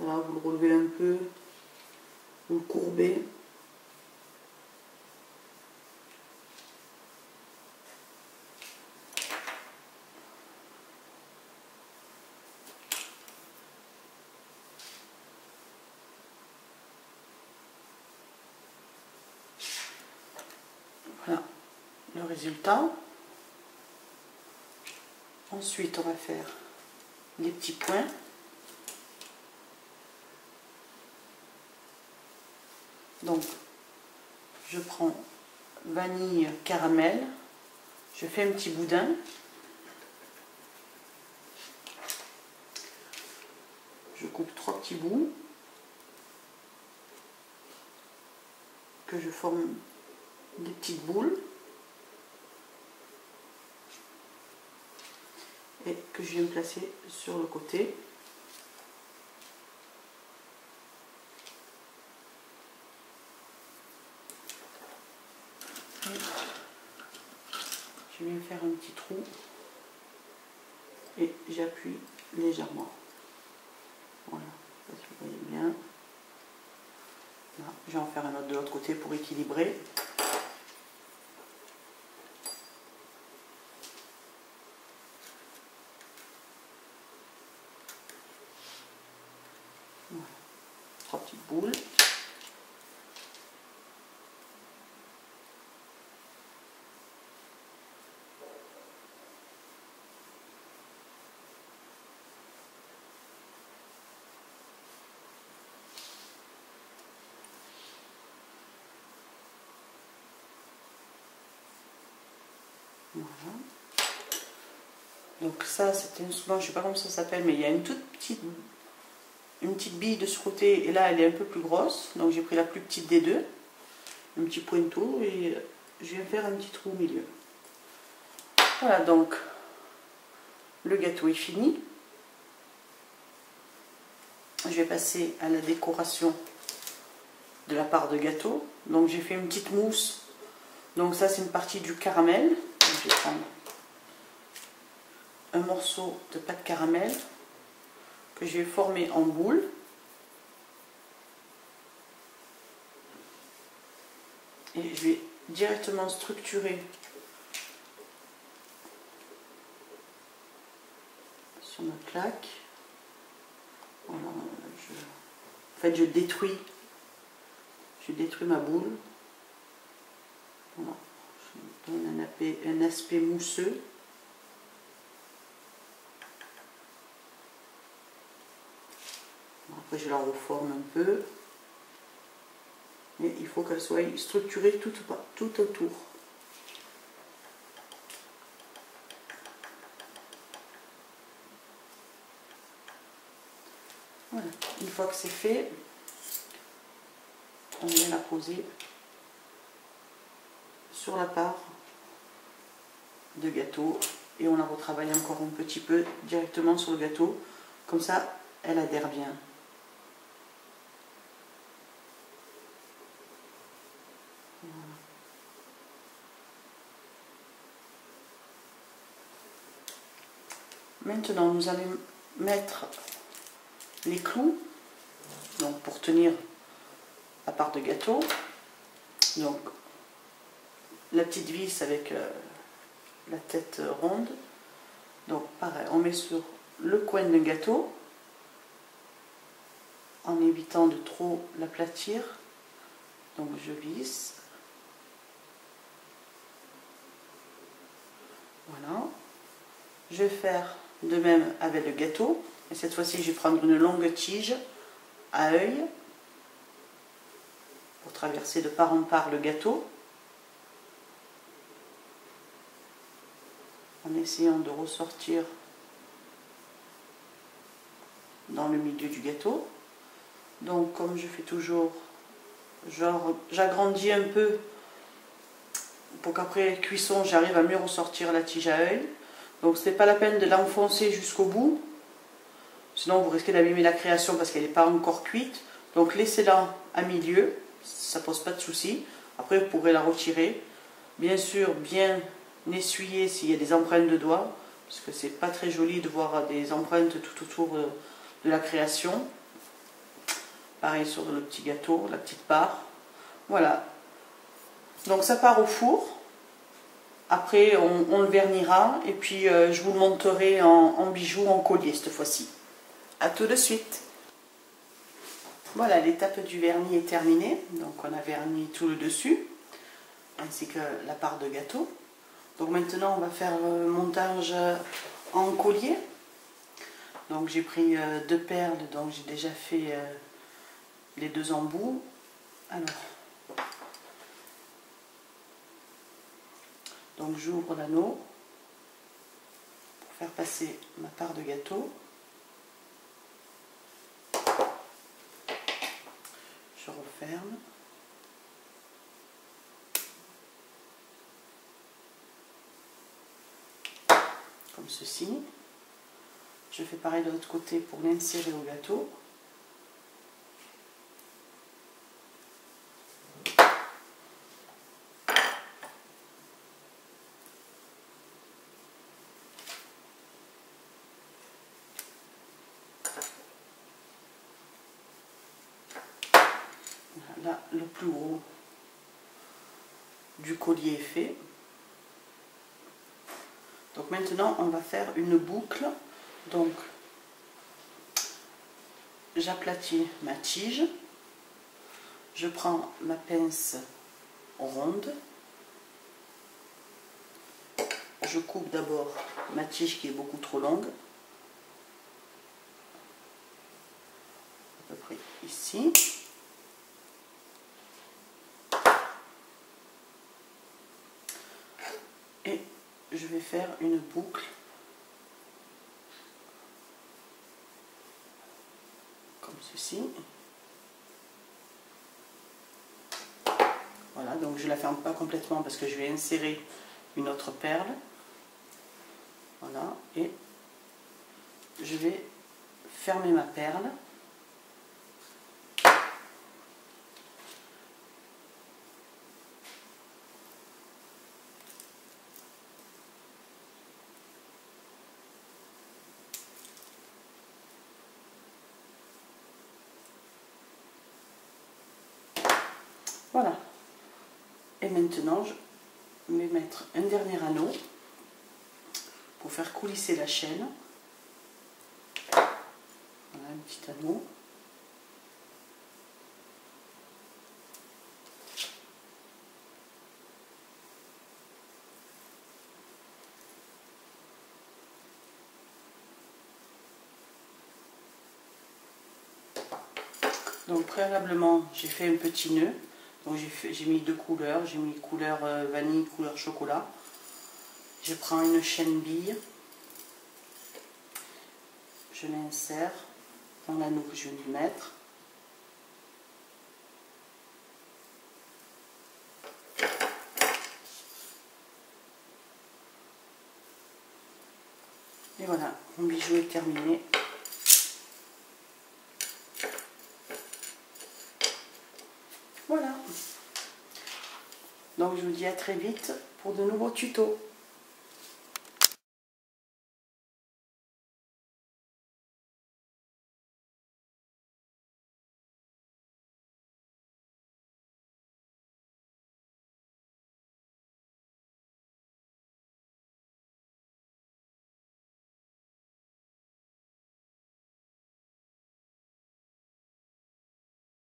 Voilà, vous le relevez un peu, vous le courbez. Voilà le résultat. Ensuite, on va faire des petits points. Donc, je prends vanille, caramel. Je fais un petit boudin. Je coupe 3 petits bouts que je forme des petites boules et que je viens placer sur le côté. Et je viens faire un petit trou et j'appuie légèrement. Voilà, si vous voyez bien. Là, je vais en faire un autre de l'autre côté pour équilibrer. Voilà, 3 petites boules. Voilà. Donc ça, c'est un instrument, je ne sais pas comment ça s'appelle, mais il y a une petite bille de ce côté, et là elle est un peu plus grosse, donc j'ai pris la plus petite des deux, un petit pointeau, et je viens faire un petit trou au milieu. Voilà, donc le gâteau est fini. Je vais passer à la décoration de la part de gâteau. Donc j'ai fait une petite mousse, donc ça c'est une partie du caramel. Donc, je vais prendre un morceau de pâte caramel que je vais former en boule. Et je vais directement structurer sur ma plaque. Voilà, en fait je détruis ma boule. Voilà, je donne un aspect mousseux. Après je la reforme un peu. Mais il faut qu'elle soit structurée tout autour. Voilà. Une fois que c'est fait, on vient la poser sur la part de gâteau et on la retravaille encore un petit peu directement sur le gâteau. Comme ça, elle adhère bien. Voilà. Maintenant, nous allons mettre les clous, donc pour tenir la part de gâteau. Donc la petite vis avec la tête ronde. Donc pareil, on met sur le coin d'un gâteau en évitant de trop l'aplatir. Donc je visse. Voilà. Je vais faire de même avec le gâteau. Et cette fois-ci, je vais prendre une longue tige à œil pour traverser de part en part le gâteau. En essayant de ressortir dans le milieu du gâteau. Donc comme je fais toujours, j'agrandis un peu pour qu'après cuisson j'arrive à mieux ressortir la tige à œil. Donc ce n'est pas la peine de l'enfoncer jusqu'au bout, sinon vous risquez d'abîmer la création parce qu'elle n'est pas encore cuite. Donc laissez-la à milieu, ça ne pose pas de souci. Après vous pourrez la retirer. Bien sûr, bien essuyer s'il y a des empreintes de doigts, parce que c'est pas très joli de voir des empreintes tout autour de la création. Pareil sur le petit gâteau, la petite part. Voilà. Donc ça part au four. Après on le vernira et puis je vous le monterai en bijoux, en collier cette fois-ci. A tout de suite. Voilà, l'étape du vernis est terminée. Donc on a verni tout le dessus, ainsi que la part de gâteau. Donc maintenant on va faire le montage en collier. Donc j'ai pris 2 perles, donc j'ai déjà fait les 2 embouts. Alors, donc j'ouvre l'anneau pour faire passer ma part de gâteau. Je referme. Comme ceci. Je fais pareil de l'autre côté pour l'insérer au gâteau. Là, le plus gros du collier est fait. Donc maintenant, on va faire une boucle. Donc, j'aplatis ma tige. Je prends ma pince ronde. Je coupe d'abord ma tige qui est beaucoup trop longue. À peu près ici. Et je vais faire une boucle comme ceci. Voilà, donc je ne la ferme pas complètement parce que je vais insérer une autre perle. Voilà, et je vais fermer ma perle. Voilà. Et maintenant, je vais mettre un dernier anneau pour faire coulisser la chaîne. Voilà, un petit anneau. Donc préalablement, j'ai fait un petit nœud. Donc j'ai mis 2 couleurs. J'ai mis couleur vanille, couleur chocolat. Je prends une chaîne bille. Je l'insère dans l'anneau que je viens de mettre. Et voilà, mon bijou est terminé. Voilà. Donc je vous dis à très vite pour de nouveaux tutos.